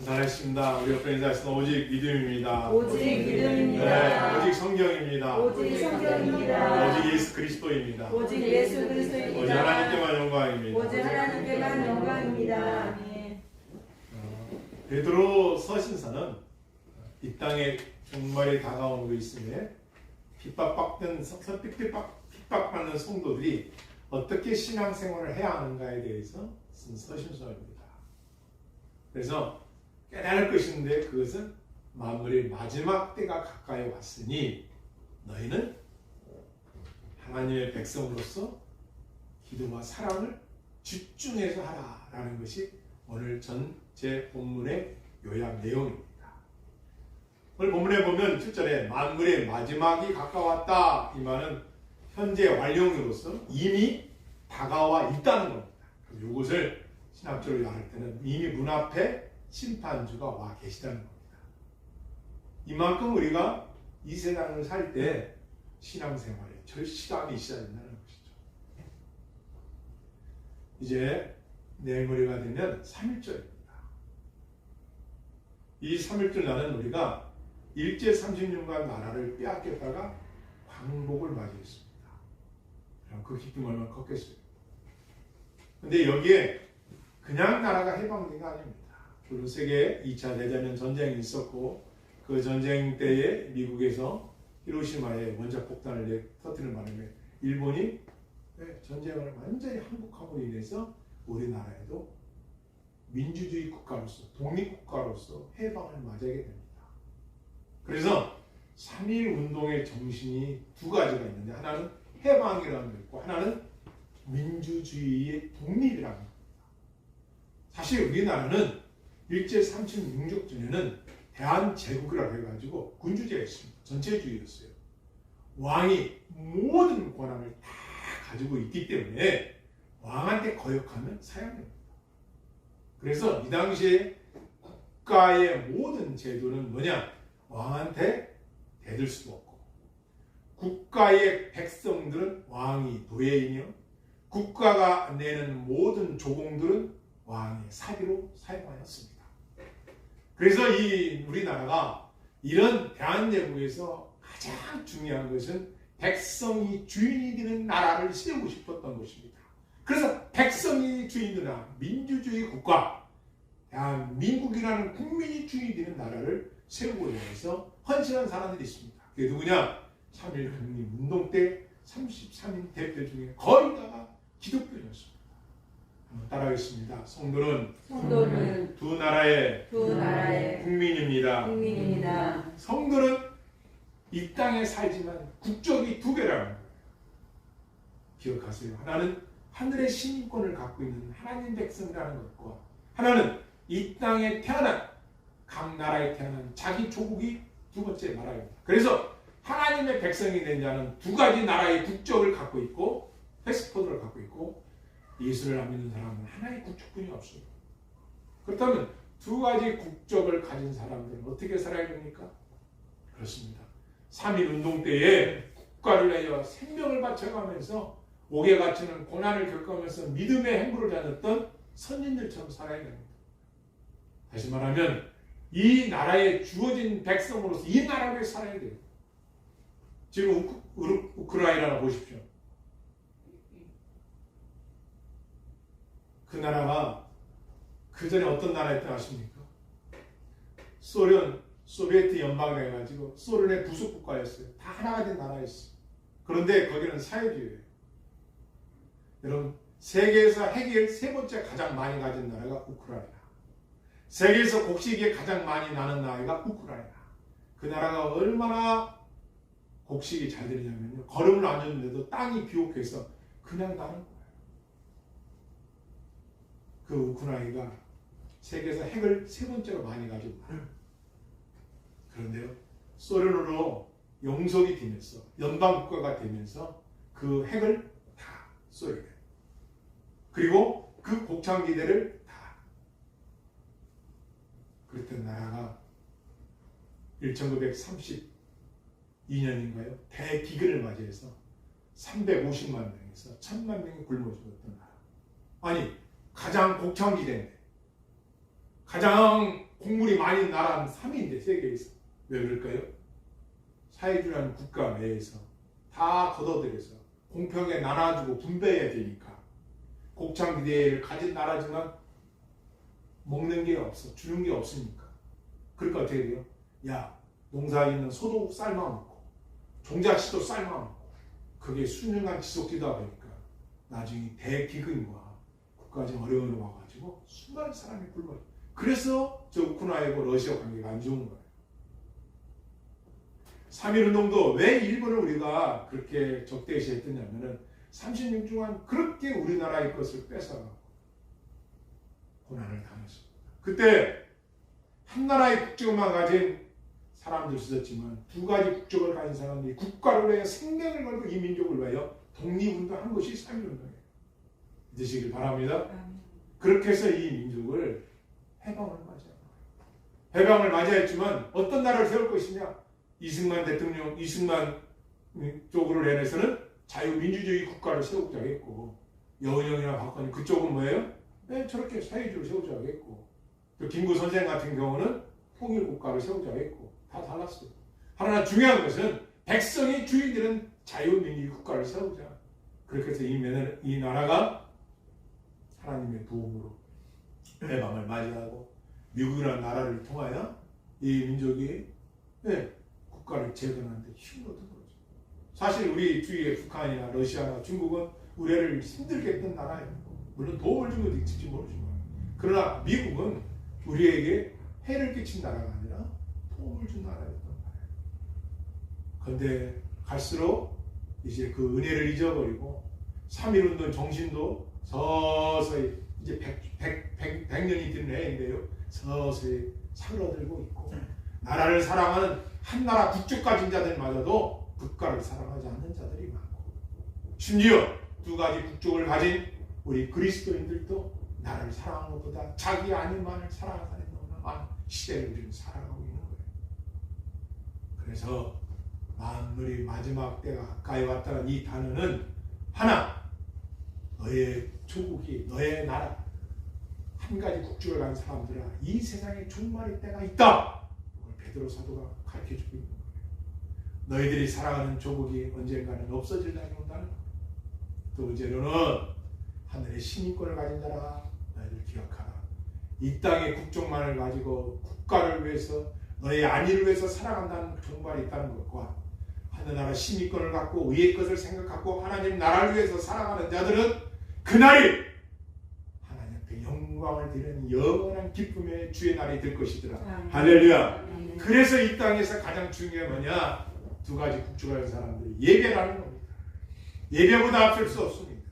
잘하셨습니다. 우리 옆에 인사하시는 오직 믿음입니다. 오직 믿음입니다. 네, 오직 성경입니다. 오직 성경입니다. 오직 예수 그리스도입니다. 오직 예수 그리스도입니다. 오직 하나님께만 영광입니다. 오직 하나님께만 영광입니다. 아멘. 베드로 서신서는 이 땅에 종말이 다가오고 있음에 핍박받는 성도들이 어떻게 신앙생활을 해야 하는가에 대해서 쓴 서신서입니다. 그래서 깨달을 것인데 그것은 만물의 마지막 때가 가까이 왔으니 너희는 하나님의 백성으로서 기도와 사랑을 집중해서 하라라는 것이 오늘 전체 본문의 요약 내용입니다. 오늘 본문에 보면 7절에 만물의 마지막이 가까웠다. 이 말은 현재 완료로서 이미 다가와 있다는 겁니다. 이것을 신학적으로 말할 때는 이미 문 앞에 심판주가 와 계시다는 겁니다. 이만큼 우리가 이 세상을 살 때 신앙생활에 절실함이 있어야 된다는 것이죠. 이제 내일 모레가 되면 3.1절입니다. 이 3.1절 날은 우리가 일제 30년간 나라를 빼앗겼다가 광복을 맞이했습니다. 그 기쁨이 얼마나 컸겠어요. 근데 여기에 그냥 나라가 해방된 게 아닙니다. 물론 세계 2차 대전은 전쟁이 있었고 그 전쟁 때에 미국에서 히로시마에 원자 폭탄을 터뜨리는 바람에 일본이 전쟁을 완전히 항복함으로 인해서 우리나라에도 민주주의 국가로서 독립국가로서 해방을 맞이하게 됩니다. 그래서 3.1 운동의 정신이 두 가지가 있는데 하나는 해방이라는 게 있고 하나는 민주주의의 독립이라는 겁니다. 사실 우리나라는 일제 36족 전에는 대한제국이라고 해가지고 군주제가 있습니다. 전체주의였어요. 왕이 모든 권한을 다 가지고 있기 때문에 왕한테 거역하면 사형입니다. 그래서 이 당시에 국가의 모든 제도는 뭐냐? 왕한테 대들 수도 없고 국가의 백성들은 왕이 노예이며 국가가 내는 모든 조공들은 왕의 사비로 사용하였습니다. 그래서 이 우리나라가 이런 대한제국에서 가장 중요한 것은 백성이 주인이 되는 나라를 세우고 싶었던 것입니다. 그래서 백성이 주인이 되는 민주주의 국가, 대한민국이라는 국민이 주인이 되는 나라를 세우고 위해서 헌신한 사람들이 있습니다. 그게 누구냐? 3.1 독립운동 때 33인 대표 중에 거의 다가 기독교였습니다. 한번 따라하겠습니다. 성도는 두 나라의 국민입니다. 성도는 이 땅에 살지만 국적이 두 개라는 거예요. 기억하세요. 하나는 하늘의 시민권을 갖고 있는 하나님 백성이라는 것과 하나는 이 땅에 태어난 각 나라에 태어난 자기 조국이 두 번째 나라입니다. 그래서 하나님의 백성이 된 자는 두 가지 나라의 국적을 갖고 있고 패스포트를 갖고 있고 예수를 안 믿는 사람은 하나의 국적뿐이 없어요. 그렇다면 두 가지 국적을 가진 사람들은 어떻게 살아야 됩니까? 그렇습니다. 3.1 운동 때에 국가를 위하여 생명을 바쳐가면서 옥에 갇히는 고난을 겪으면서 믿음의 행보를 다녔던 선진들처럼 살아야 됩니다. 다시 말하면 이 나라에 주어진 백성으로서 이 나라를 살아야 돼요. 지금 우크라이나 보십시오. 그 나라가 그 전에 어떤 나라였다 아십니까? 소비에트 연방이 해가지고 소련의 부속 국가였어요. 다 하나가 된 나라였어요. 그런데 거기는 사회주의예요. 여러분, 세계에서 핵을 세 번째 가장 많이 가진 나라가 우크라이나. 세계에서 곡식이 가장 많이 나는 나라가 우크라이나. 그 나라가 얼마나 곡식이 잘 되느냐면요. 걸음을 안 줬는데도 땅이 비옥해서 그냥 나는 거예요. 그 우크라이나가 세계에서 핵을 세 번째로 많이 가진 나라. 그런데요. 소련으로 용속이 되면서 연방국가가 되면서 그 핵을 다 쏘게 돼요. 그리고 그 곡창기대를 다 그랬던 나라가 1932년인가요? 대기근을 맞이해서 350만 명에서 1000만 명이 굶어 죽었던 나라. 아니 가장 곡창지대인데 가장 곡물이 많이 나라는 3위인데 세계에서. 왜 그럴까요? 사회주의라는 국가 내에서 다 걷어들여서 공평하게 나눠주고 분배해야 되니까. 곡창기대를 가진 나라지만 먹는 게 없어. 주는 게 없으니까. 그러니까 어떻게 돼요? 야, 농사에 있는 소도 삶아 먹고 종자씨도 삶아 먹고 그게 수년간 지속되다 보니까 나중에 대기근과 국가적 어려움이 와가지고 수많은 사람이 굶어요. 그래서 저 우크라이나하고 러시아 관계가 안 좋은 거예요. 3.1운동도 왜 일본을 우리가 그렇게 적대시했느냐면은 30년 동안 그렇게 우리나라의 것을 뺏어가고 고난을 당했습니다. 그때 한 나라의 국적만 가진 사람도 있었지만 두 가지 국적을 가진 사람들이 국가를 위해 생명을 걸고 이 민족을 위하여 독립운동한 것이 3.1운동이에요. 믿으시길 바랍니다. 그렇게 해서 이 민족을 해방을 맞이합니다. 해방을 맞이했지만 어떤 나라를 세울 것이냐? 이승만 대통령, 이승만 쪽으로 내내서는 자유민주주의 국가를 세우자 했고 여은영이나 박헌희 그쪽은 뭐예요? 네, 저렇게 사회주의를 세우자 했고 또 김구 선생 같은 경우는 통일국가를 세우자 했고 다 달랐어요. 하나 중요한 것은 백성이 주인되는 자유민주주의 국가를 세우자. 그렇게 해서 이 나라가 하나님의 도움으로 해방을 맞이하고 미국이라는 나라를 통하여 이 민족이 국가를 재건하는데 힘을 얻은 거죠. 사실 우리 주위에 북한이나 러시아나 중국은 우리를 힘들게 했던 나라예요. 물론 도움을 준 것도 있을지 모르지만 그러나 미국은 우리에게 해를 끼친 나라가 아니라 도움을 준 나라였던 거예요. 그런데 갈수록 이제 그 은혜를 잊어버리고 3.1운동 정신도 서서히 이제 100년이 된 해인데요. 서서히 사그러들고 있고 나라를 사랑하는 한 나라 국적 가진 자들마저도 국가를 사랑하지 않는 자들이 많고 심지어 두 가지 국적을 가진 우리 그리스도인들도 나라를 사랑하는 것보다 자기 아님만을 사랑하는 너무나 많은 시대를 우리는 살아가고 있는 거예요. 그래서 만물이 마지막 때가 가까이 왔다는 이 단어는 하나, 너의 조국이 너의 나라 한 가지 국적을 가진 사람들아 이 세상에 종말의 때가 있다. 이걸 베드로 사도가 가르쳐주고 있는 거예요. 너희들이 사랑하는 조국이 언젠가는 없어질 날이 온다는 거예요. 두 번째로는 하늘의 시민권을 가진 자라 너희들 기억하라. 이 땅의 국적만을 가지고 국가를 위해서 너의 안위를 위해서 살아간다는 종말이 있다는 것과 하늘나라 시민권을 갖고 위의 것을 생각하고 하나님 나라를 위해서 살아가는 자들은 그날이 하나님 앞에 영광을 드리는 영원한 기쁨의 주의 날이 될 것이더라. 할렐루야. 그래서 이 땅에서 가장 중요한 뭐냐? 두 가지 국적을 가진 사람들이 예배라는 겁니다. 예배보다 앞설 수 없습니다.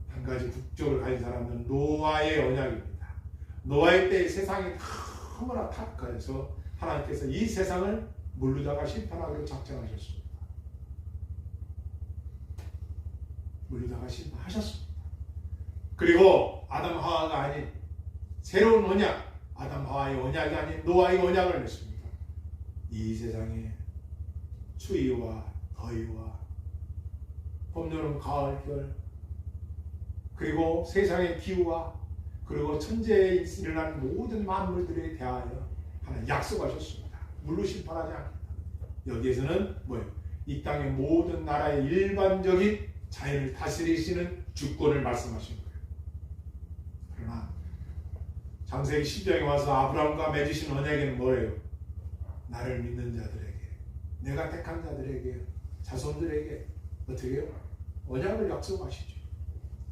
한 가지 국적을 가진 사람은 노아의 언약입니다. 노아의 때에 세상이 너무나 탁해서 하나님께서 이 세상을 물르다가 심판하기로 작정하셨습니다. 물르다가 심판하셨습니다. 그리고 아담 하와가 아닌 새로운 언약, 아담 하와의 언약이 아닌 노아의 언약을 냈습니다. 이 세상에 추위와 더위와 봄, 여름, 가을, 겨울 그리고 세상의 기후와 그리고 천재에 일어난 모든 만물들에 대하여 하나님 약속하셨습니다. 물로 심판하지 않겠다. 여기에서는 뭐예요? 이 땅의 모든 나라의 일반적인 자연을 다스리시는 주권을 말씀하신 거예요. 그러나 창세기 10장에 와서 아브라함과 맺으신 언약에는 뭐예요? 나를 믿는 자들에게, 내가 택한 자들에게, 자손들에게 어떻게 해요? 언약을 약속하시죠.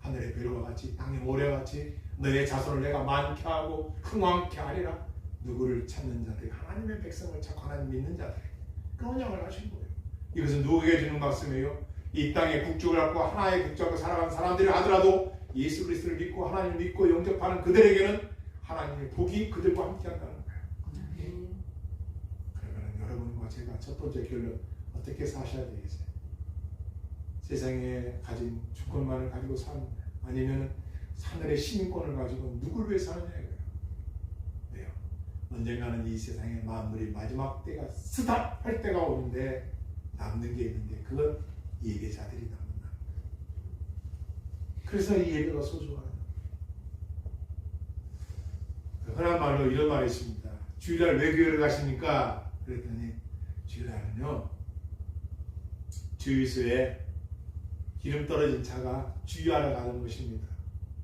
하늘의 별과 같이 땅의 모래같이 너의 자손을 내가 많게 하고 흥왕케 하리라. 누구를 찾는 자들, 하나님의 백성을 찾고 하나님 믿는 자들, 그 언약을 하신 거예요. 이것은 누구에게 주는 말씀이에요? 이 땅의 국적을 갖고 하나의 국적을 살아가는 사람들이 하더라도 예수 그리스도를 믿고 하나님을 믿고 영접하는 그들에게는 하나님의 복이 그들과 함께 한다는 거예요. 그러면 여러분과 제가 첫 번째 결론 어떻게 사셔야 되겠어요? 세상에 가진 주권만을 가지고 사는 아니면 하늘의 시민권을 가지고 누구를 위해 사느냐 이거예요. 왜요? 언젠가는 이 세상의 만물이 마지막 때가 스탑할 때가 오는데 남는 게 있는데 그건 예배자들이 남는다. 그래서 이 예배가 소중하다. 흔한 말로 이런 말이 있습니다. 주일날 왜 교회를 가십니까? 그랬더니 주일날은요, 주유소에 기름 떨어진 차가 주유하러 가는 것입니다.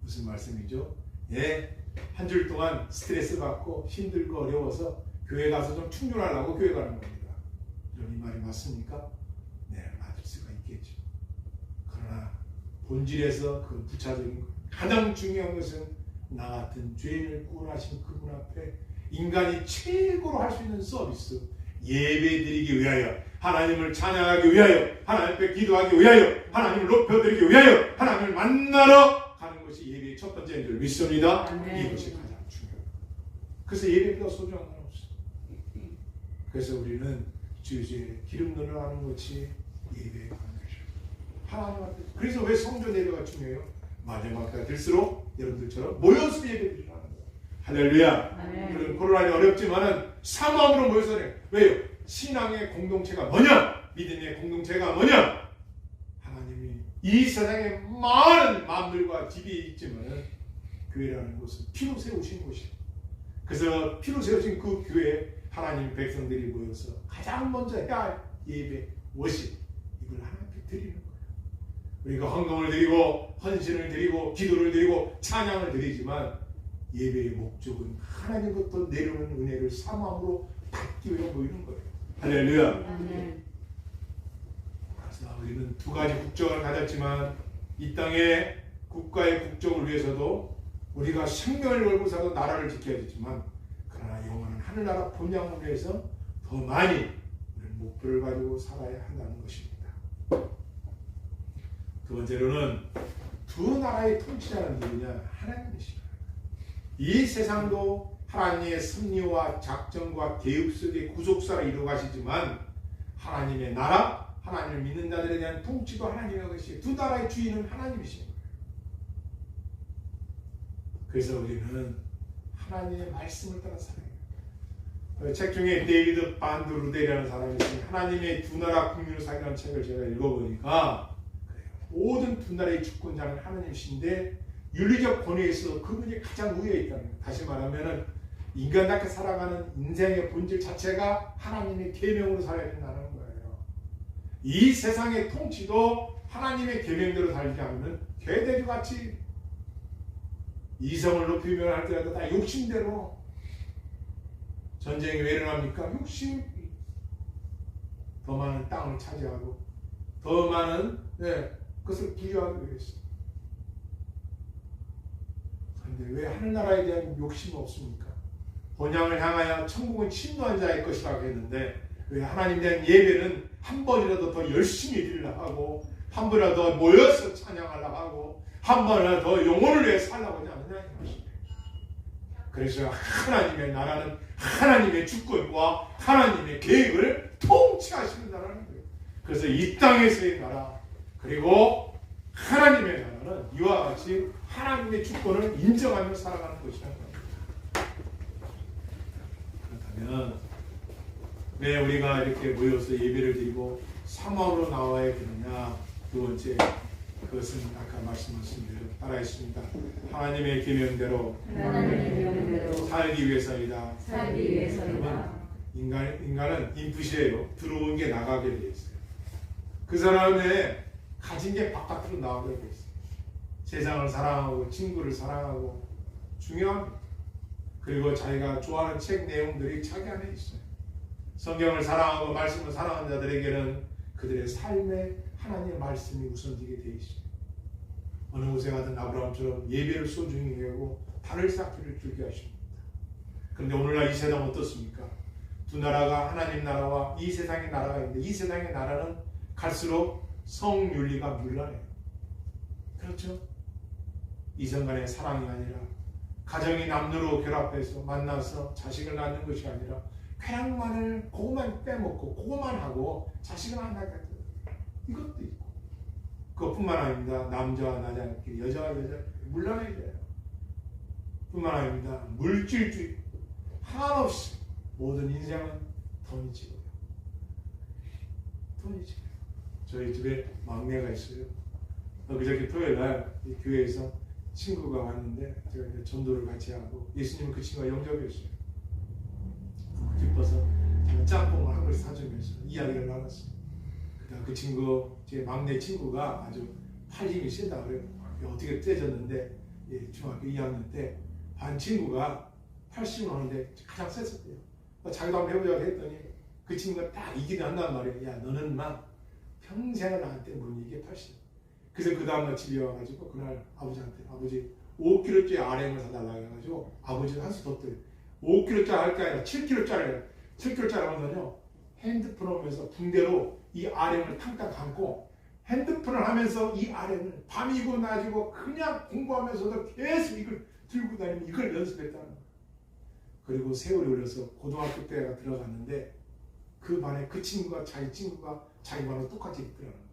무슨 말씀이죠? 예, 한 줄 동안 스트레스 받고 힘들고 어려워서 교회 가서 좀 충전하려고 교회 가는 겁니다. 이런 이 말이 맞습니까? 네, 맞을 수가 있겠죠. 그러나 본질에서 그 부차적인 것, 가장 중요한 것은 나 같은 죄인을 구원하신 그분 앞에 인간이 최고로 할 수 있는 서비스, 예배드리기 위하여, 하나님을 찬양하기 위하여, 하나님 앞에 기도하기 위하여, 하나님을 높여드리기 위하여, 하나님을 만나러 가는 것이 예배의 첫 번째인 줄 믿습니다. 이것이 가장 중요합니다. 그래서 예배보다 소중한 건 없어요. 그래서 우리는 주주에 기름 넣으러 가는 것이 예배에 가는 것이죠. 하나님한테. 그래서 왜 성전 예배가 중요해요? 마지막 때가 될수록 여러분들처럼 모여서 예배드리라는 거예요. 할렐루야. 그런 코로나니 어렵지만은 사모함으로 모여서 해요. 왜요? 신앙의 공동체가 뭐냐? 믿음의 공동체가 뭐냐? 하나님이 이 세상에 많은 마음들과 집이 있지만은 교회라는 곳은 피로 세우신 곳이에요. 그래서 피로 세우신 그 교회에 하나님 백성들이 모여서 가장 먼저 해야 할 예배, 워십, 이걸 하나님께 드리는 거예요. 우리가 헌금을 드리고 헌신을 드리고 기도를 드리고 찬양을 드리지만 예배의 목적은 하나님부터 내려오는 은혜를 사모함으로 받기 위해 모이는 거예요. 할렐루야. 그래서 우리는 두 가지 국적을 가졌지만 이 땅의 국가의 국적을 위해서도 우리가 생명을 걸고 사도 나라를 지켜야 되지만 그러나 영원한 하늘나라 본향을 위해서 더 많이 우리는 목표를 가지고 살아야 한다는 것입니다. 두 번째로는 두 나라의 통치자는 누구냐? 하나님이십니다. 이 세상도 하나님의 섭리와 작정과 계획 속의 구속사를 이루어가시지만 하나님의 나라, 하나님을 믿는 자들에 대한 통치도 하나님의 것이 두 나라의 주인은 하나님이신 거예요. 그래서 우리는 하나님의 말씀을 따라 살아야 해요. 책 중에 데이비드 반드루데라는 사람이 있으니 하나님의 두 나라 국민을 사귀는 책을 제가 읽어보니까 모든 두 나라의 주권자는 하나님이신데 윤리적 권위에서 그분이 가장 우위에 있다는 거예요. 다시 말하면 인간답게 살아가는 인생의 본질 자체가 하나님의 계명으로 살아야 된다는 거예요. 이 세상의 통치도 하나님의 계명대로 살지 않으면 개돼지같이 이성을 높이면 할때라도 다 욕심대로 전쟁이 왜 일어납니까? 욕심. 더 많은 땅을 차지하고 더 많은 그것을 부여하기 위해서. 그런데 왜 하늘나라에 대한 욕심이 없습니까? 본향을 향하여 천국은 침노한 자의 것이라고 했는데 왜 하나님에 대한 예배는 한 번이라도 더 열심히 드리려고 하고 한 번이라도 더 모여서 찬양하려고 하고 한 번이라도 더 영혼을 위해 살라고 하지 않느냐 이 것입니다. 그래서 하나님의 나라는 하나님의 주권과 하나님의 계획을 통치하시는 나라는 거예요. 그래서 이 땅에서의 나라 그리고 하나님의 나라는 이와 같이 하나님의 주권을 인정하며 살아가는 것이라는 겁니다. 그렇다면 왜 우리가 이렇게 모여서 예배를 드리고 사모함으로 나와야 되느냐? 두 번째, 그것은 아까 말씀하신 대로 따라했습니다. 하나님의 계명대로 살기 위해서이다. 인간은 인풋이에요. 들어온 게 나가게 돼 있어요. 그 사람의 가진 게 바깥으로 나오게 돼 있어요. 세상을 사랑하고 친구를 사랑하고 중요합니다. 그리고 자기가 좋아하는 책 내용들이 자기 안에 있어요. 성경을 사랑하고 말씀을 사랑하는 자들에게는 그들의 삶에 하나님의 말씀이 우선지게 되어 있어요. 어느 곳에 가든 아브라함처럼 예배를 소중히 하고 달을 쌓기를 즐겨 하십니다. 그런데 오늘날 이 세상 어떻습니까? 두 나라가 하나님 나라와 이 세상의 나라가 있는데 이 세상의 나라는 갈수록 성윤리가 문란해요. 그렇죠? 이성 간의 사랑이 아니라 가정이 남녀로 결합해서 만나서 자식을 낳는 것이 아니라 쾌락만을 그것만 빼먹고 그것만 하고 자식을 안 낳게 돼요. 이것도 있고 그것뿐만 아닙니다. 남자와 남자끼리 여자와 여자끼리 물란해져요. 뿐만 아닙니다. 물질주의 한없이 모든 인생은 돈이 지고요. 돈이 지고요. 저희 집에 막내가 있어요. 그저께 토요일 날 이 교회에서 친구가 왔는데 제가 이제 전도를 같이 하고 예수님은 그 친구가 영접이었어요. 너무 기뻐서 제가 짬뽕을 한 그릇 사주면서 이야기를 나눴어요. 그다음 그 친구, 제 막내 친구가 아주 팔 힘이 세다 그래요. 어떻게 떼졌는데 중학교 2학년 때 반 친구가 80을 하는데 가장 셌었대요. 자기도 한번 해보자고 했더니 그 친구가 딱 이기는 한단 말이에요. 야 너는 막 평생을 나한테 못 이게 80. 그래서 그 다음날 집에 와가지고 그날 아버지한테 아버지 5kg짜리 RM을 사달라고 해가지고 아버지가 한 수 더 떠요. 5kg짜리 할 게 아니라 7kg짜리 하면요 핸드폰 하면서 붕대로 이 RM을 탕탕 감고 핸드폰을 하면서 이 RM을 밤이고 낮이고 그냥 공부하면서도 계속 이걸 들고 다니면 이걸 연습했다는 거예요. 그리고 세월이 흘러서 고등학교 때가 들어갔는데 그 반에 그 친구가 자기 반하고 똑같이 있더라는 거예요.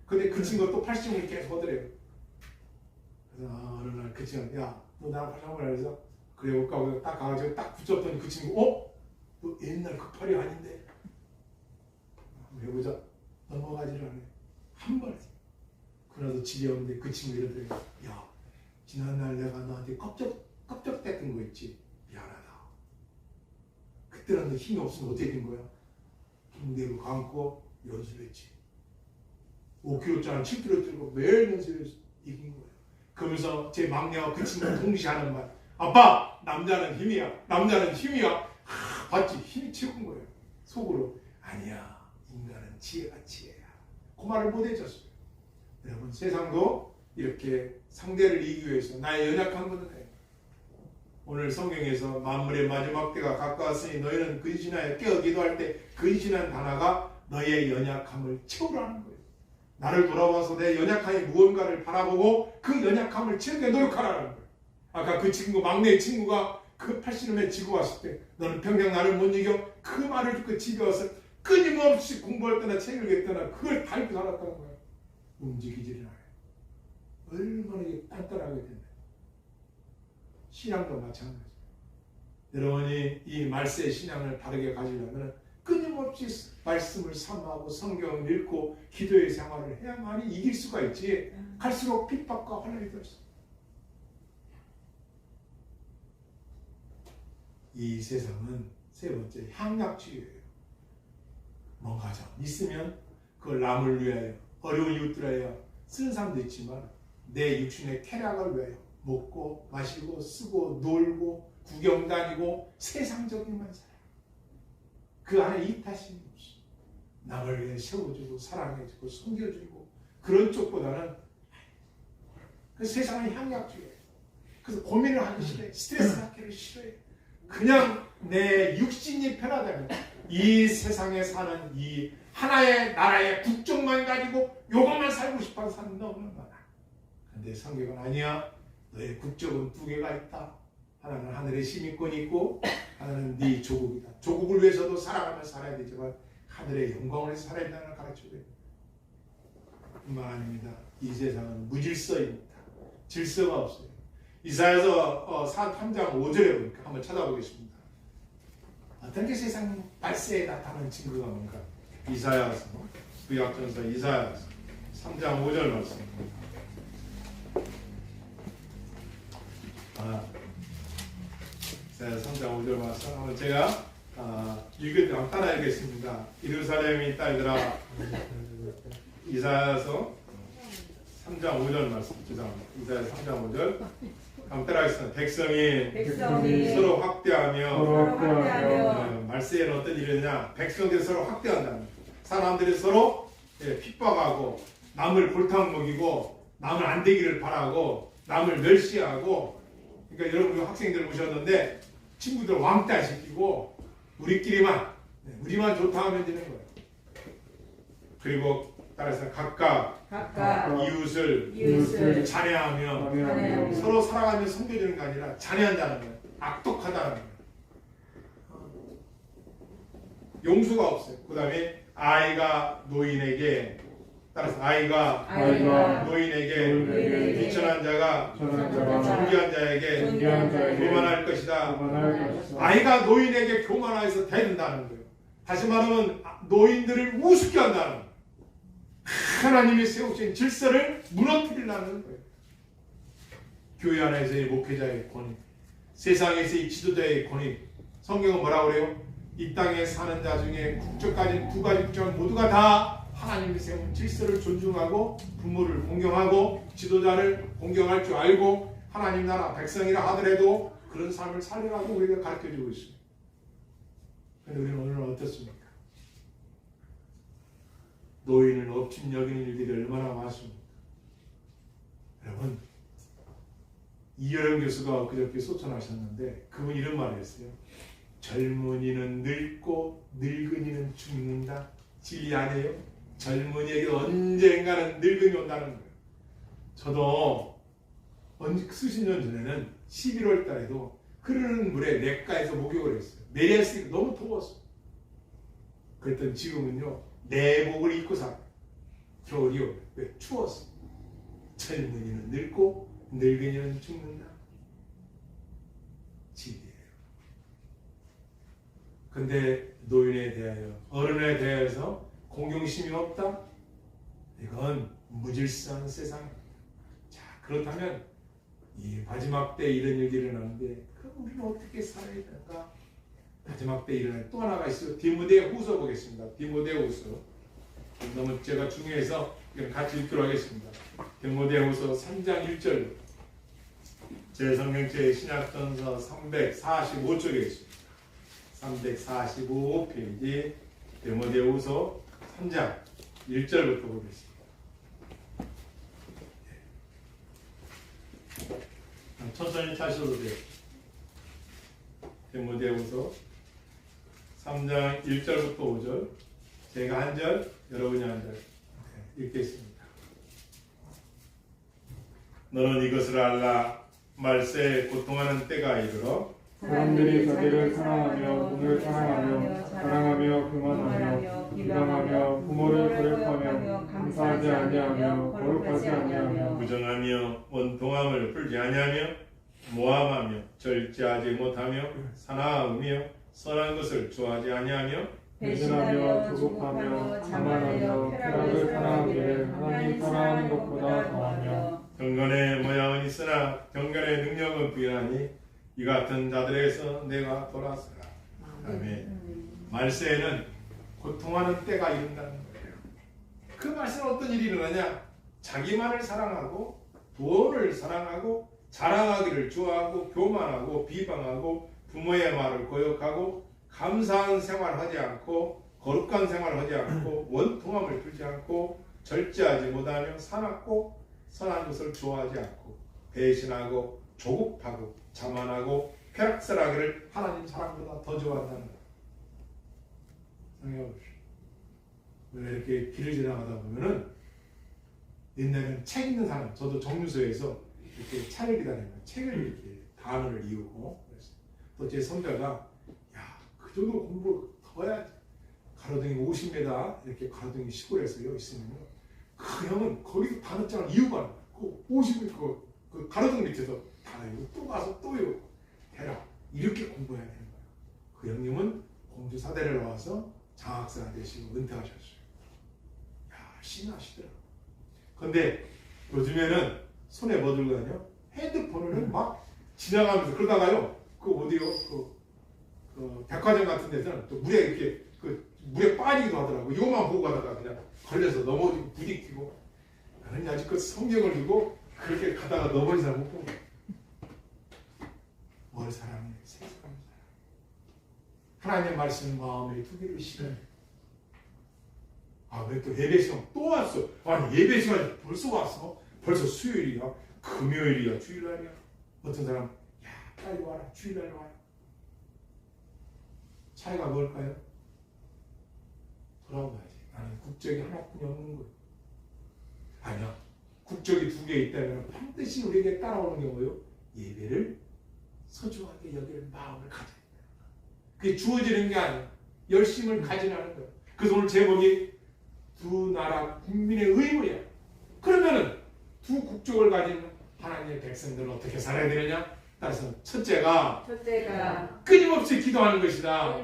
근데 그 친구가 또 80을 계속 하더래요. 그래서 어느 날 그 친구가 야 너 나랑 80을 해서 그래 올까 하고 딱 가가지고 딱 붙였더니 그 친구 너 옛날 그 팔이 아닌데 한번 해보자. 넘어가지를 않네. 한 번에. 그러나서 집에 오는데 그 친구 이러더래요. 야 지난날 내가 너한테 껍적댔던 거 있지. 미안하다. 그때는 너 힘이 없으면 어떻게 된 거야? 붕대로 감고 연습했지. 5kg짜리 7kg 들고 매일 연습해서 이긴 거예요. 그러면서 제 막내와 그 친구가 동시에 하는 말. 아빠! 남자는 힘이야. 남자는 힘이야. 봤지? 힘이 최고인 거예요. 속으로. 아니야. 인간은 지혜가 지혜야. 그 말을 못 해줬어요. 여러분 세상도 이렇게 상대를 이기기 위해서 나의 연약한 것은 해요. 오늘 성경에서 만물의 마지막 때가 가까웠으니 너희는 근신하여 깨어 기도할 때 근신한 단어가 너의 연약함을 채우라는 거예요. 나를 돌아와서 내 연약함이 무언가를 바라보고 그 연약함을 채우게 노력하라는 거예요. 아까 그 친구 막내 친구가 그 팔씨름에 지고 왔을 때 너는 평생 나를 못 이겨 그 말을 듣고 집에 와서 끊임없이 공부할 때나 책을 읽거나 그걸 달고 살았다는 거예요. 움직이지를 않아요. 얼마나 이게 단단하게 된다. 신앙도 마찬가지예요. 여러분이 이 말세의 신앙을 바르게 가지려면 끊임없이 말씀을 삼하고 성경을 읽고 기도의 생활을 해야만이 이길 수가 있지. 갈수록 핍박과 환난이 될 수. 이 세상은 세 번째 향락주의예요. 뭔가 좀 있으면 그걸 남을 위하여 어려운 이웃들을 위하여 쓰는 사람도 있지만 내 육신의 쾌락을 위하여 먹고 마시고 쓰고 놀고 구경 다니고 세상적인만 살아요. 그 안에 이타심이 없어. 남을 위해 세워주고 사랑해주고 섬겨주고 그런 쪽보다는 그 세상은 향락주의예요. 그래서 고민을 하기 싫어해. 스트레스 받기를 싫어해. 그냥 내 육신이 편하다면 이 세상에 사는 이 하나의 나라의 국적만 가지고 요것만 살고 싶어하는 사람은 너무나 많아. 근데 성경은 아니야. 너의 국적은 두 개가 있다. 하나는 하늘의 시민권이 있고 하나는 네 조국이다. 조국을 위해서도 살아가며 살아야 되지만 하늘의 영광을 위해서 살아야 된다는 가르쳐줘요. 뿐만 아닙니다. 이 세상은 무질서입니다. 질서가 없어요. 이사야서 3장 5절에 보니까 한번 찾아보겠습니다. 어떤 게 세상 발세에 나타나는 증거가 뭔가. 이사야서 구약전서 이사야서 3장 5절 말씀. 이사야 3장 5절 말씀 한번 제가 읽을 때 한번 따라 읽겠습니다. 예루살렘의 딸들아. 이사야서 3장 5절 말씀. 죄송합니다. 이사야 3장 5절 한번 따라하겠습니다. 백성이 서로 확대하며 말세에는 어떤 일이 되냐. 백성들이 서로 확대한다는 사람들이 서로 핍박하고 남을 골탕 먹이고 남을 안 되기를 바라고 남을 멸시하고. 그러니까 여러분 학생들 보셨는데 친구들 왕따 시키고 우리만 좋다 하면 되는 거예요. 그리고 따라서 각각 이웃을 잔해하며 서로 살아가며 섬겨주는 게 아니라 잔해한다는 거예요. 악독하다는 거예요. 용서가 없어요. 그 다음에 아이가 노인에게 따라서 아이가 노인에게 비천한 자가 존귀한 자에게 교만할 것이다. 아이가 노인에게 교만하여서 대든다는 거예요. 다시 말하면 노인들을 우습게 한다는 거예요. 하나님이 세우신 질서를 무너뜨리려는 거예요. 교회 안에서의 목회자의 권위, 세상에서의 지도자의 권위. 성경은 뭐라고 그래요? 이 땅에 사는 자 중에 국적 가진 두 가지 국적 모두가 다 하나님이 세운 질서를 존중하고 부모를 공경하고 지도자를 공경할 줄 알고 하나님 나라 백성이라 하더라도 그런 삶을 살려라고 우리가 가르쳐주고 있습니다. 그런데 우리는 오늘은 어떻습니까? 노인을 업친 여기는 일들이 얼마나 많습니까? 여러분, 이여영 교수가 그저께 소천하셨는데 그분 이런 말을 했어요. 젊은이는 늙고 늙은이는 죽는다. 진리 아니에요? 젊은이에게 언젠가는 늙은이 온다는 거예요. 저도 수십 년 전에는 11월 달에도 흐르는 물에 냇가에서 목욕을 했어요. 내렸으니까 너무 더웠어요. 그랬더니 지금은요, 내복을 입고 살아요. 겨울이요. 왜? 추웠어요. 젊은이는 늙고 늙은이는 죽는다. 진리예요. 근데 노인에 대하여, 어른에 대해서 공경심이 없다? 이건 무질서한 세상입니다. 자, 그렇다면 이 마지막 때 이런 일이 일어나는데 그럼 우리는 어떻게 살아야 될까? 마지막 때 일어나는 또 하나가 있어요. 디모데후서 보겠습니다. 디모데후서. 너무 제가 중요해서 같이 읽도록 하겠습니다. 디모데후서 3장 1절. 제 성경책 신약전서 345쪽에 있습니다. 345페이지 디모데후서 3장 1절부터 보겠습니다. 천천히 찾으셔도 돼요. 디모데후서 3장 1절부터 5절. 제가 한 절, 여러분이 한 절 읽겠습니다. 너는 이것을 알라. 말세에 고통하는 때가 이르러 사람들이 자기를 사랑하며 돈을 사랑하며 교만하며 비방하며 부모를 거역하며 감사하지 아니하며 거룩하지 아니하며 부정하며 원통함을 풀지 아니하며 모함하며 절제하지 못하며 사나우며 선한 것을 좋아하지 아니하며 배신하며 조급하며 자만하며 쾌락을 사랑하기를 하나님 사랑하는 것보다 더하며 경건의 모양은 있으나 경건의 능력은 부인하니 이 같은 자들에게서 내가 돌아서라. 아멘. 말세에는 고통하는 때가 이른다는 거예요. 그 말세는 어떤 일이 일어나냐? 자기만을 사랑하고 돈을 사랑하고 자랑하기를 좋아하고 교만하고 비방하고 부모의 말을 거역하고 감사한 생활을 하지 않고 거룩한 생활을 하지 않고 원통함을 풀지 않고 절제하지 못하며 사납고 선한 것을 좋아하지 않고 배신하고 조급하고 자만하고 쾌락설하기를 하나님 사랑보다 더 좋아한다는 거예요. 생각해 보십시오. 우리가 이렇게 길을 지나가다 보면은 옛날에는 책 읽는 사람, 저도 정류소에서 이렇게 차를 기다리면 책을 이렇게 단어를 이루고 그랬어요. 또 제 선배가 야, 그 정도 공부 더 해야지. 가로등이 50m 이렇게 가로등이 시골에서요 있으면요. 그 형은 거기서 단어장을 이유가 안 나요. 그 50m 그 가로등 밑에서 다 이고 또 가서 또요 해라. 이렇게 공부해야 되는 거예요. 그 형님은 공주 사대를 나와서 장학사가 되시고 은퇴하셨어요. 야, 신하시더라고요. 근데 요즘에는 손에 뭐 들고 다녀? 핸드폰을 막 지나가면서 그러다가요. 그 어디요? 그 백화점 같은 데서는 또 물에 이렇게 그 물에 빠지기도 하더라고. 이것만 보고 가다가 그냥 걸려서 넘어지고 부딪히고. 나는 아직껏 성경을 두고 그렇게 가다가 넘어진 사람 못 본 거야. 뭘 사랑해? 세상을 사랑해. 하나님의 말씀 마음에 두기를 싫어해. 아, 왜 또 예배 시간 또 왔어? 아니, 예배 시간이 벌써 왔어? 벌써 수요일이야? 금요일이야? 주일날이야? 어떤 사람, 야, 빨리 와라. 주일날에 와라. 차이가 뭘까요? 돌아와야지. 나는 국적이 하나뿐이 없는 거예요. 아니야. 국적이 두 개 있다면 반드시 우리에게 따라오는 게 뭐예요? 예배를 소중하게 여길 마음을 가져야 돼요. 그게 주어지는 게 아니에요. 열심을 가지라는 거예요. 그래서 오늘 제목이 두 나라 국민의 의무야. 그러면은 두 국적을 가진 하나님의 백성들은 어떻게 살아야 되느냐? 따라서 첫째가 끊임없이 기도하는 것이다.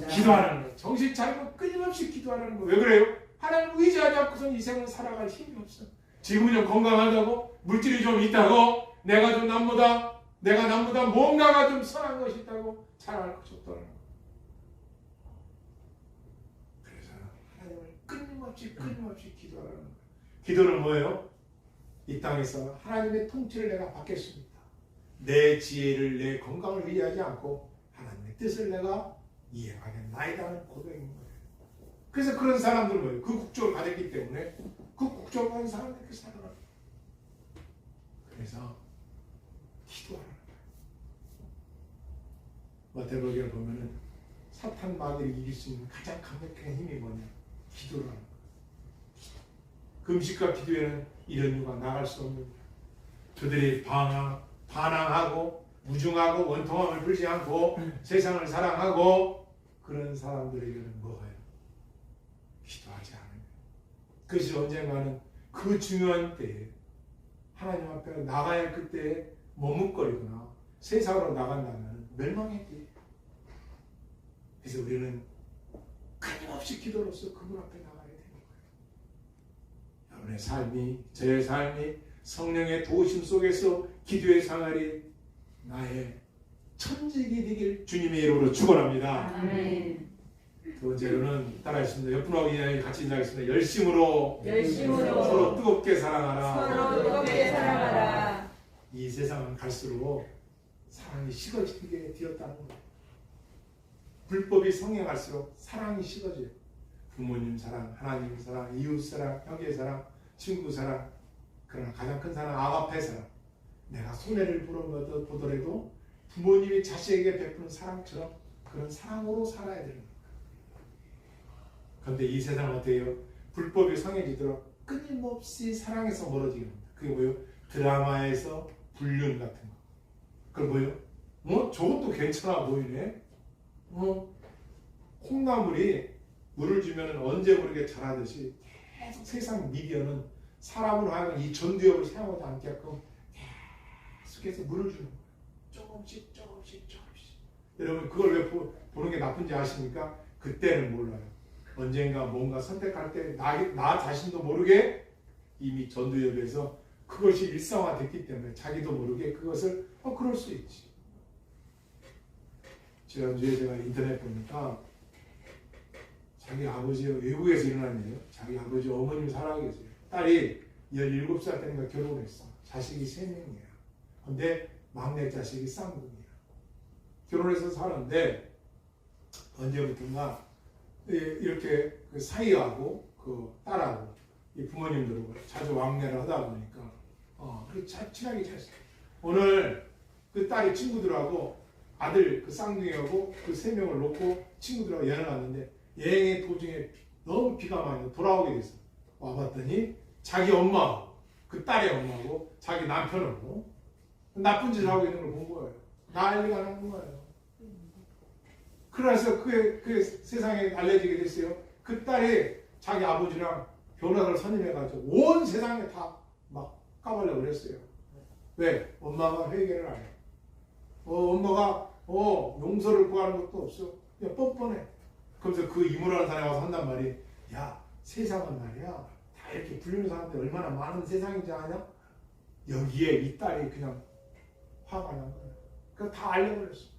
기도하는 거. 정신 차리고 끊임없이 기도하는 거. 왜 그래요? 하나님 의지하지 않고선 이 생을 살아갈 힘이 없어. 지금은 좀 건강하다고 물질이 좀 있다고 내가 남보다 뭔가가 좀 선한 것이 있다고 자랑할 것이 없다는 거예요. 그래서 하나님을 끊임없이 기도하라는 거예요. 기도는 뭐예요? 이 땅에서 하나님의 통치를 내가 받겠습니다. 내 지혜를, 내 건강을 의지하지 않고 하나님의 뜻을 내가 이해하겠나이다는 고백인 거예요. 그래서 그런 사람들은 뭐예요? 그 국적을 가졌기 때문에 그 국적을 가진 사람들이 그렇게 살아가요. 그래서 기도하라는 거예요. 마태복음을 보면은 사탄 마귀를 이길 수 있는 가장 강력한 힘이 뭐냐? 기도라는 거예요. 금식과 기도에는 이런 이유가 나갈 수 없는 거예요. 그들이 반항하고 무중하고 원통함을 풀지 않고 세상을 사랑하고 그런 사람들에게는 뭐예요? 기도하지 않아요. 그것이 언젠가는 그 중요한 때에 하나님 앞에 나가야 할 그때에 머뭇거리거나 세상으로 나간다면 멸망의 길. 그래서 우리는 끊임없이 기도로서 그분 앞에 나가야 되는 거예요. 여러분의 삶이, 저의 삶이 성령의 도우심 속에서 기도의 생활이 나의 천직이 되길 주님의 이름으로 축원합니다. 아멘. 두 번째로는 따라하겠습니다. 옆분하고 인연이 같이 인사하겠습니다. 열심으로 서로 뜨겁게 사랑하라. 이 세상은 갈수록 사랑이 식어지게 되었다는 거예요. 불법이 성행할수록 사랑이 식어져요. 부모님 사랑, 하나님 사랑, 이웃 사랑, 형제 사랑, 친구 사랑, 그러나 가장 큰 사랑 아가페 사랑. 내가 손해를 보더라도 부모님이 자식에게 베푸는 사랑처럼 그런 사랑으로 살아야 되는 거예요. 그런데 이 세상은 어때요? 불법이 성해지도록 끊임없이 사랑에서 멀어지게 됩니다. 그게 뭐예요? 드라마에서 불륜 같은 거. 그걸 뭐예요? 저것도 괜찮아 보이네. 콩나물이 물을 주면 언제 모르게 자라듯이 계속 세상 미디어는 사람으로 하여금 이 전두엽을 사용하지 않게끔 계속해서 물을 주는 거예요. 조금씩. 여러분 그걸 왜 보는 게 나쁜지 아십니까? 그때는 몰라요. 언젠가 뭔가 선택할 때 나 자신도 모르게 이미 전두엽에서 그것이 일상화됐기 때문에 자기도 모르게 그것을 그럴 수 있지. 지난주에 제가 인터넷 보니까 자기 아버지 외국에서 일어난 일이에요. 자기 아버지 어머님 살아가 계세요. 딸이 17살 때니까 결혼을 했어. 자식이 3명이에요. 근데 막내 자식이 쌍둥이에요. 결혼해서 사는데 언제부턴가 이렇게 그 사이하고 그 딸하고 이 부모님들하고 자주 왕래를 하다 보니까 친하게 잤어요. 오늘 그 딸이 친구들하고 아들 그 쌍둥이하고 그 3명을 놓고 친구들하고 여행 갔는데 여행의 도중에 너무 비가 많이 돌아오게 됐어. 와봤더니 자기 엄마, 그 딸의 엄마하고 자기 남편하고 나쁜 짓을 하고 있는 걸 본 거예요. 난리가 난 거예요. 그래서 그 세상에 알려지게 됐어요. 그 딸이 자기 아버지랑 변호사를 선임해가지고 온 세상에 다 막 까발려 그랬어요. 왜? 엄마가 회개를 안 해. 엄마가 용서를 구하는 것도 없어. 그냥 뻔뻔해. 그러면서 그 이모라는 사람이 와서 한단 말이, 야, 세상은 말이야 다 이렇게 불륜 사람들 얼마나 많은 세상인지 아냐? 여기에 이 딸이 그냥 화가 난 거야. 그거 다 알려버렸어.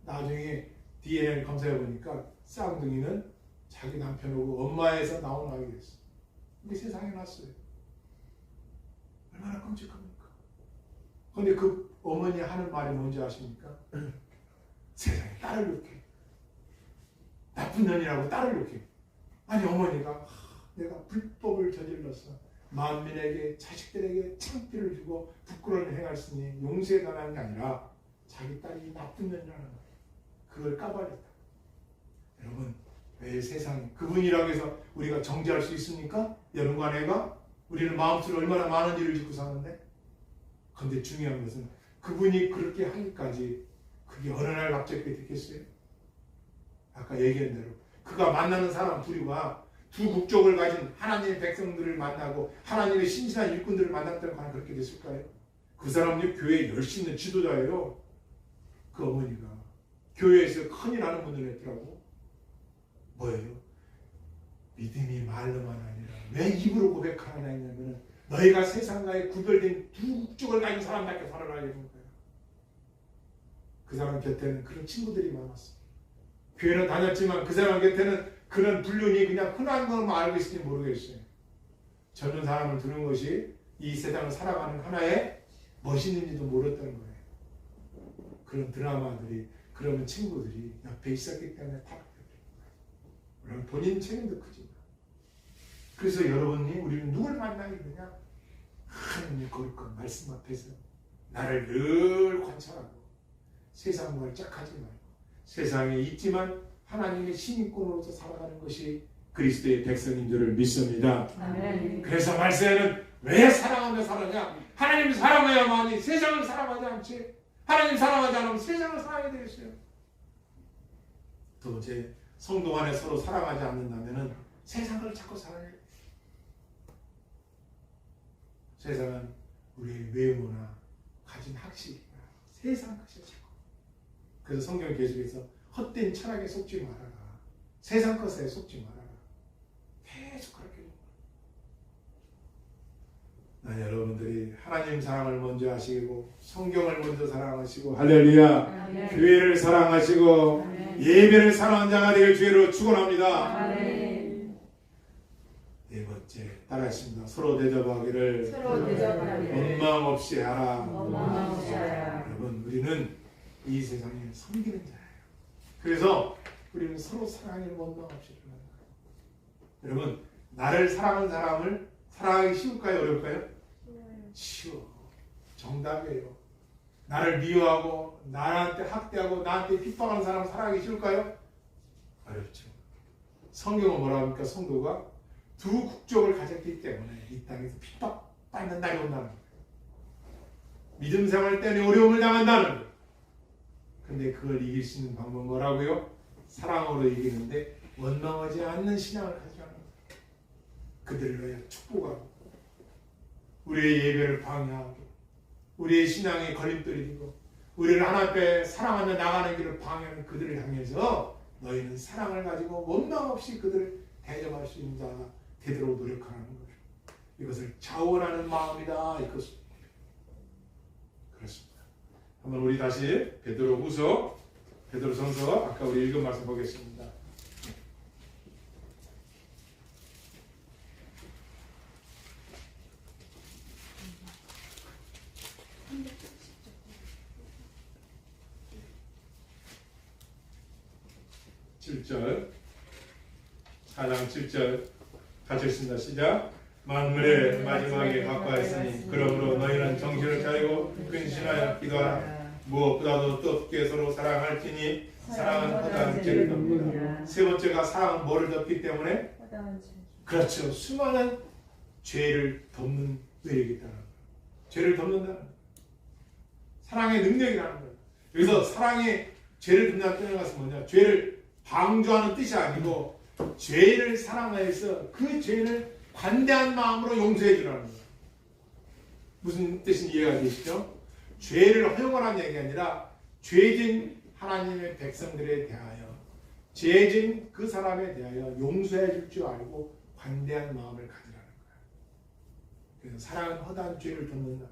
나중에 DNA를 검사해보니까 쌍둥이는 자기 남편하고 엄마에서 나온 아이가 됐어. 이게 세상에 났어요. 얼마나 끔찍합니까? 그런데 그 어머니 하는 말이 뭔지 아십니까? 세상에 딸을 욕해. 나쁜 년이라고 딸을 욕해. 아니 어머니가 내가 불법을 저질렀어. 만민에게 자식들에게 창피를 주고 부끄러운 행할으니 용서해달라는 게 아니라 자기 딸이 나쁜 년이라는 거예요. 그걸 까발렸다. 여러분 왜 세상 그분이라고 해서 우리가 정죄할 수 있습니까? 여러분과 아내가 우리는 마음속으로 얼마나 많은 일을 짓고 사는데. 그런데 중요한 것은 그분이 그렇게 하기까지 그게 어느 날 갑자기 됐겠어요? 아까 얘기한 대로 그가 만나는 사람 둘이가 두 국적을 가진 하나님의 백성들을 만나고 하나님의 신실한 일꾼들을 만났다면 과연 그렇게 됐을까요? 그 사람이 교회에 열심히 있는 지도자예요. 그 어머니가 교회에서 큰일 하는 분들 했더라고. 뭐예요? 믿음이 말로만 아니라 왜 입으로 고백하느냐 했냐면 너희가 세상과의 구별된 두 국적을 가진 사람답게 살아가려는 거예요. 그 사람 곁에는 그런 친구들이 많았어요. 교회는 다녔지만 그 사람 곁에는 그런 불륜이 그냥 흔한 것만 알고 있을지 모르겠어요. 젊은 사람을 두는 것이 이 세상을 살아가는 하나의 멋있는지도 모르었다는 거예요. 그런 드라마들이, 그런 친구들이 옆에 있었기 때문에 타락했어요. 물론 본인 책임도 크지만. 그래서 여러분이 우리는 누굴 만나게 되냐? 하나님의 거룩한 말씀 앞에서 나를 늘 관찰하고 세상과를 짝하지 말고 세상에 있지만 하나님의 신인권으로서 살아가는 것이 그리스도의 백성인 줄을 믿습니다. 아멘. 그래서 말세에는 왜 사랑하며 살아냐? 하나님 사랑해야만이 세상을 사랑하지 않지. 하나님 사랑하지 않으면 세상을 사랑해야 되겠어요. 두 번째, 성도 간에 서로 사랑하지 않는다면 세상을 자꾸 사랑해요. 세상은 우리의 외모나 가진 학식이나 세상 것이 자꾸. 그래서 성경 계속해서 헛된 철학에 속지 말아라. 세상 것에 속지 말아라. 계속 그렇게 해요. 난 여러분들이 하나님 사랑을 먼저 하시고 성경을 먼저 사랑하시고 할렐루야. 아멘. 교회를 사랑하시고 아멘. 예배를 사랑하는 자가 되길 주의로 축원합니다. 아멘. 네 번째, 따라하십니다. 서로 대접하기를 서로 대접하기를 원망 없이 하라. 원망 없이 하라. 여러분, 우리는 이 세상에 섬기는 자예요. 그래서 우리는 서로 사랑을 원망 없이 하는 거예요. 여러분, 나를 사랑하는 사람을 사랑하기 쉬울까요? 어려울까요? 쉬워. 정답이에요. 나를 미워하고 나한테 학대하고 나한테 핍박하는 사람을 사랑하기 쉬울까요? 어렵죠. 성경은 뭐라 합니까? 성도가 두 국적을 가졌기 때문에 이 땅에서 핍박받는 날이 온다는 거예요. 믿음 생활 때문에 어려움을 당한다는 거예요. 근데 그걸 이길 수 있는 방법은 뭐라고요? 사랑으로 이기는데 원망하지 않는 신앙을 가져가는 거예요. 그들을 위하여 축복하고 우리의 예배를 방해하고 우리의 신앙에 걸림돌이 되고 우리를 하나님 앞에 사랑하며 나가는 길을 방해하는 그들을 향해서 너희는 사랑을 가지고 원망 없이 그들을 대접할 수 있는 자가 되도록 노력하는 거예요. 이것을 자원하는 마음이다. 이것을 그렇습니다. 한번 우리 다시 베드로후서 베드로전서 아까 우리 읽은 말씀 보겠습니다. (7절) 4장 7절 같이 읽습니다. 시작. 만물의 마지막에 가까웠으니 그러므로 너희는 정신을 차리고 근신하여 기도하라. 무엇보다도 뜻깊게 서로 사랑할지니 사랑은 허다한 죄를 덮는다. 세 번째가 사랑은 뭐를 덮기 때문에? 그렇죠. 수많은 죄를 덮는 매력이 있다는 거예요. 죄를 덮는다는 거예요. 사랑의 능력이라는 거예요. 여기서 사랑의 죄를 덮는다는 뜻은 것은 뭐냐? 죄를 방조하는 뜻이 아니고 죄를 사랑해서 그 죄를 관대한 마음으로 용서해 주라는 거예요. 무슨 뜻인지 이해가 되시죠? 죄를 허용하라는 얘기가 아니라 죄진 하나님의 백성들에 대하여 죄진 그 사람에 대하여 용서해 줄 줄 알고 관대한 마음을 가지라는 거예요. 그래서 사랑은 허다한 죄를 덮는다.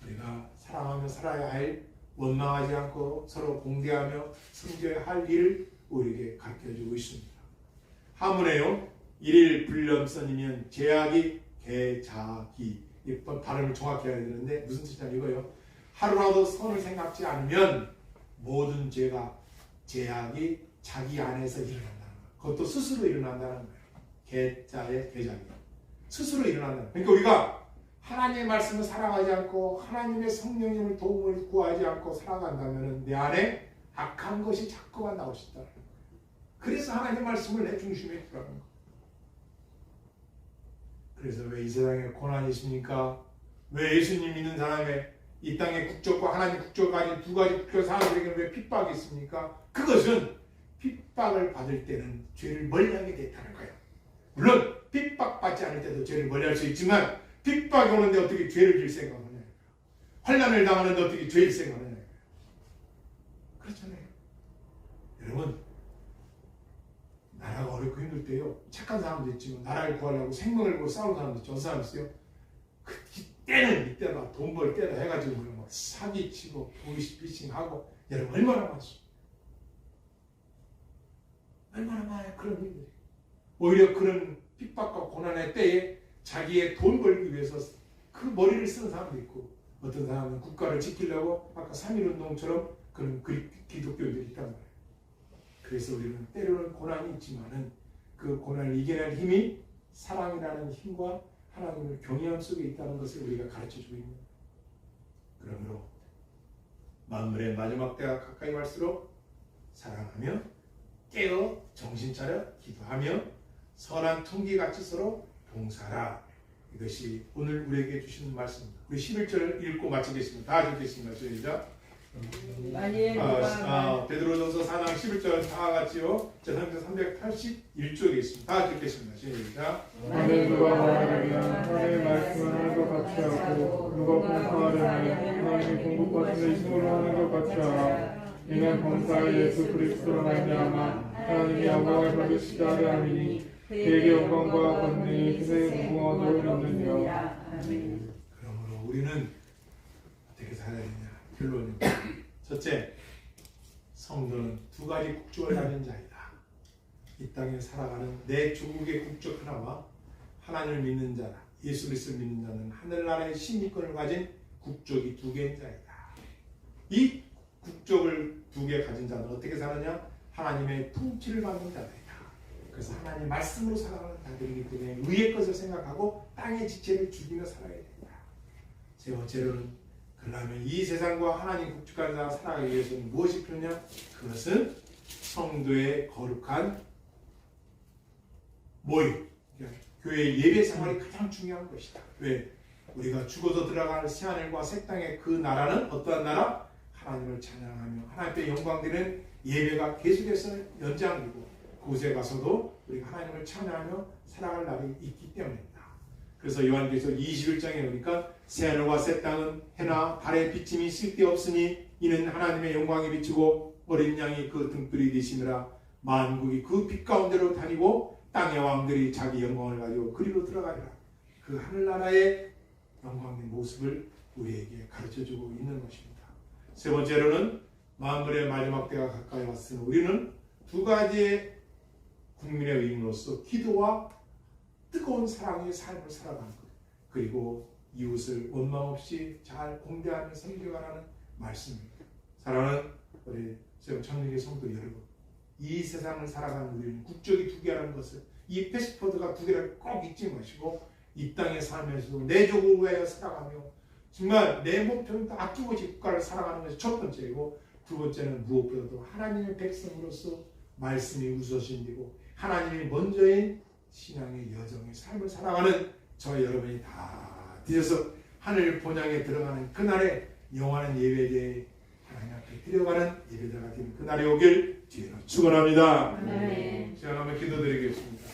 우리가 사랑하며 살아야 할 원망하지 않고 서로 공개하며 섬겨야 할 일을 우리에게 가르쳐주고 있습니다. 하문에요. 일일 불렴선이면 제약이 개자기. 이 발음을 정확히 해야 되는데 무슨 뜻이냐 이거예요. 하루라도 선을 생각지 않으면 모든 죄가 제약이 자기 안에서 일어난다는 거예요. 그것도 스스로 일어난다는 거예요. 개자의 개자기. 스스로 일어난다는 거예요. 그러니까 우리가 하나님의 말씀을 사랑하지 않고 하나님의 성령님을 도움을 구하지 않고 살아간다면 내 안에 악한 것이 자꾸만 나올 수 있다는 거예요. 그래서 하나님의 말씀을 내 중심에 두라는 거예요. 그래서 왜 이 세상에 고난이 있습니까? 왜 예수님 믿는 사람의 이 땅의 국적과 하나님 국적까지 두 가지 국적 사람들에게 왜 핍박이 있습니까? 그것은 핍박을 받을 때는 죄를 멀리하게 됐다는 거예요. 물론 핍박받지 않을 때도 죄를 멀리할 수 있지만 핍박이 오는데 어떻게 죄를 질 생각을 하냐? 환난을 당하는데 어떻게 죄를 생각하냐? 그렇잖아요. 여러분 나라가 어렵고 힘들 때요. 착한 사람도 있지만 나라를 구하려고 생명을 걸고 싸우는 사람도 있죠. 어떤 사람 있어요? 그때는 이때다 돈 벌 때다 해가지고 막 사기치고 보이스피싱하고 여러분 얼마나 많죠. 얼마나 많아요 그런 일들이. 오히려 그런 핍박과 고난의 때에 자기의 돈 벌기 위해서 그 머리를 쓰는 사람도 있고 어떤 사람은 국가를 지키려고 아까 3.1운동처럼 그런 기독교인들이 있단 말이에요. 그래서 우리는 때로는 고난이 있지만은 그 고난을 이겨낼 힘이 사랑이라는 힘과 하나님을 경외함 속에 있다는 것을 우리가 가르쳐주고 있는 거예요. 그러므로 만물의 마지막 때가 가까이 갈수록 사랑하며 깨어 정신 차려 기도하며 선한 통기같이 서로 봉사하라. 이것이 오늘 우리에게 주시는 말씀입니다. 우리 11절 읽고 마치겠습니다. 다 읽겠습니다. 시작. 만일 누가 베드로전서 4장 11절 다 같이요. 제3장 381쪽에 있습니다. 다 읽겠습니다. 시작. 만일 누가 말하려면 하나님의 말씀을 하는 것 같이 하고 누가 봉사하려면 하나님이 공급받은 힘으로 하는 것 같이 하라. 이는 범사의 예수 그리스도로 말미암아 하나님이 영광을 받으시자 하리니 그에게 영광과 권능이 세세 무궁하도록 있느니라. 아멘. 그러므로 우리는 어떻게 살아야 되냐? 결론입니다. 첫째, 성도는 두 가지 국적을 가진 자이다. 이 땅에 살아가는 내 조국의 국적 하나와 하나님을 믿는 자라, 예수 그리스도를 믿는 자는 하늘나라의 시민권을 가진 국적이 두 개인 자이다. 이 국적을 두 개 가진 자는 어떻게 사느냐? 하나님의 통치를 받는 자들이다. 그래서 하나님의 말씀으로 살아가는 자들이기 때문에 의의 것을 생각하고 땅의 지체를 죽이며 살아야 된다. 세 번째로는 그러면 이 세상과 하나님 국적한 자가 살아가기 위해서는 무엇이 필요냐? 그것은 성도의 거룩한 모임, 그러니까 교회 예배 생활이 가장 중요한 것이다. 왜? 우리가 죽어서 들어갈 새하늘과 새 땅의 그 나라는 어떠한 나라? 하나님을 찬양하며 하나님의 영광되는 예배가 계속해서 연장되고 그곳에 가서도 우리가 하나님을 찬양하며 살아갈 날이 있기 때문입니다. 그래서 요한계시록 21장에 보니까 새하늘과 새 땅은 해나 달의 비침이 쓸데없으니 이는 하나님의 영광이 비치고 어린 양이 그 등불이 되시느라 만국이 그 빛 가운데로 다니고 땅의 왕들이 자기 영광을 가지고 그리로 들어가리라. 그 하늘나라의 영광의 모습을 우리에게 가르쳐주고 있는 것입니다. 세 번째로는 만물의 마지막 때가 가까이 왔으니 우리는 두 가지의 국민의 의무로서 기도와 뜨거운 사랑의 삶을 살아가는 것, 그리고 이웃을 원망 없이 잘 공대하며 섬겨가라는 말씀입니다. 사랑하는 우리 청년의 성도 여러분, 이 세상을 살아가는 우리는 국적이 두 개라는 것을, 이 패스포드가 두 개를 꼭 잊지 마시고 이 땅에 살면서도 내 조국을 위하여 살아가며 정말 내 목표는 아낌없이 국가를 살아가는 것이 첫 번째이고, 두 번째는 무엇보다도 하나님의 백성으로서 말씀이 우선시되고 하나님이 먼저인 신앙의 여정의 삶을 살아가는 저희 여러분이 다 되셔서 하늘 본향에 들어가는 그날에 영원한 예배에 하나님 앞에 들어가는 예배자가 되는 그날이 오길 주의로 축원합니다. 아멘. 제가 한번 기도드리겠습니다.